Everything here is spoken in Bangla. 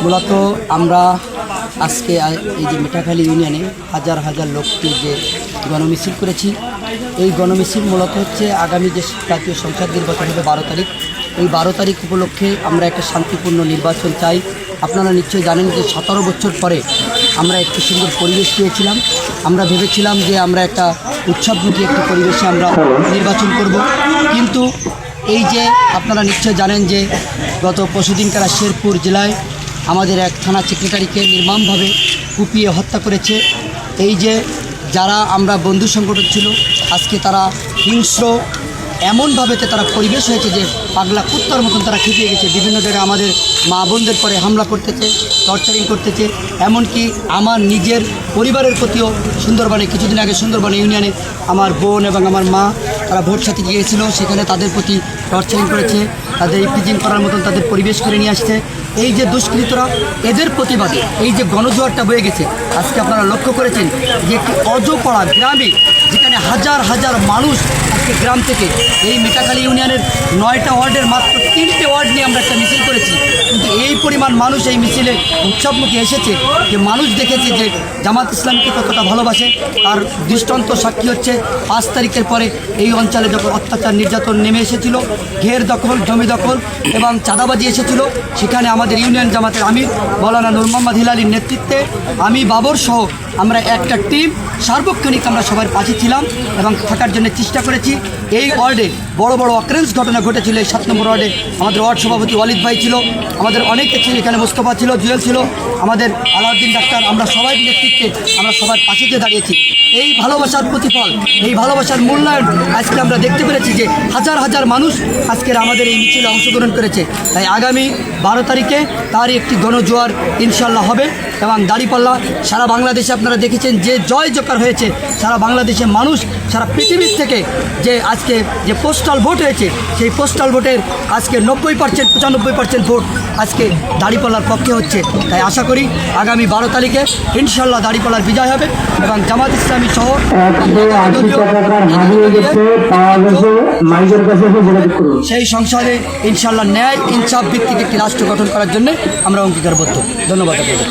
মূলত আমরা আজকে এই যে মেটাখালী ইউনিয়নে হাজার হাজার লোককে যে গণমিছিল করেছি, এই গণমিছিল মূলত হচ্ছে আগামী যে জাতীয় সংসদ নির্বাচন হবে 12 তারিখ, এই 12 তারিখ উপলক্ষে আমরা একটা শান্তিপূর্ণ নির্বাচন চাই। আপনারা নিশ্চয়ই জানেন যে 17 বছর পরে আমরা একটি সুন্দর পরিবেশ পেয়েছিলাম। আমরা ভেবেছিলাম যে আমরা একটা উৎসবমুখী একটি পরিবেশে আমরা নির্বাচন করব, কিন্তু এই যে আপনারা নিশ্চয় জানেন যে গত পরশুদিনকার শেরপুর জেলায় আমাদের এক থানা সেক্রেটারিকে নির্মমভাবে কুপিয়ে হত্যা করেছে। এই যে যারা আমরা বন্ধু সংগঠন ছিল, আজকে তারা হিংস্র এমনভাবে তারা পরিবেশ হয়েছে যে পাগলা কুত্তার মতন তারা খেপিয়ে গেছে। বিভিন্ন জায়গায় আমাদের মা বোনদের পরে হামলা করতেছে, টর্চারিং করতেছে, এমনকি আমার নিজের পরিবারের প্রতিও সুন্দরবনে কিছুদিন আগে সুন্দরবনে ইউনিয়নে আমার বোন এবং আমার মা তারা ভোট সাথে গিয়েছিল, সেখানে তাদের প্রতি টর্চারিং করেছে, তাদের ইপিজিং করার মতন তাদের পরিবেশ করে নিয়ে আসছে। এই যে দুষ্কৃতরা, এদের প্রতিবাদে এই যে গণজোয়ারটা বয়ে গেছে, আজকে আপনারা লক্ষ্য করেছেন যে একটি অজপাড়া গ্রামে যেখানে হাজার হাজার মানুষ আজকে গ্রাম থেকে এই মেটাখালী ইউনিয়নের 9টা ওয়ার্ডের মাত্র 3টে ওয়ার্ড নিয়ে আমরা একটা মিছিল করেছি, কিন্তু এই পরিমাণ মানুষ এই মিছিলে উৎসবমুখী এসেছে যে মানুষ দেখেছে যে জামাত ইসলামকে কতটা ভালোবাসে। তার দৃষ্টান্ত সাক্ষী হচ্ছে 5 তারিখের পরে এই অঞ্চলে যখন অত্যাচার নির্যাতন নেমে এসেছিল, ঘের দখল, জমি দখল এবং চাঁদাবাজি এসেছিল, সেখানে আমাদের ইউনিয়ন জামাতের আমির মৌলানা নূর মোহাম্মদ হিলালির নেতৃত্বে আমি বাবর সহ আমরা একটা টিম সার্বক্ষণিক আমরা সবার পাশে ছিলাম এবং থাকার জন্য চেষ্টা করেছি। এই ওয়ার্ডে বড় বড় অক্রেন্স ঘটনা ঘটেছিল। এই 7 নম্বর ওয়ার্ডে আমাদের ওয়ার্ড সভাপতি ওয়ালিদ ভাই ছিল, আমাদের অনেকে ছিল, এখানে মোস্তফা ছিল, জুয়েল ছিল, আমাদের আলাউদ্দিন ডাক্তার, আমরা সবাই নেতৃত্বে আমরা সবার পাশে গিয়ে দাঁড়িয়েছি। এই ভালোবাসার প্রতিফল, এই ভালোবাসার মূল্যায়ন আজকে আমরা দেখতে পেরেছি যে হাজার হাজার মানুষ আজকের আমাদের এই মিছিলে অংশগ্রহণ করেছে। তাই আগামী 12 তারিখে তারই একটি গণজোয়ার ইনশাল্লাহ হবে এবং দাঁড়িপাল্লা সারা বাংলাদেশে আপনারা দেখেছেন যে জয় জকার হয়েছে। সারা বাংলাদেশের মানুষ, সারা পৃথিবীর থেকে যে আজকে যে পোস্টাল ভোট হয়েছে, সেই পোস্টাল ভোটের আজকে 90% 95% ভোট আজকে দাঁড়িপাল্লার পক্ষে হচ্ছে। তাই আশা করি আগামী 12 তারিখে ইনশাল্লাহ দাঁড়িপাল্লার বিজয় হবে এবং জামাত ইসলামী সহ সেই সংসদে ইনশাল্লাহ ন্যায় ইনসাফ ভিত্তিক একটি রাষ্ট্র গঠন করার জন্য আমরা অঙ্গীকারবদ্ধ। ধন্যবাদ আপনাদের।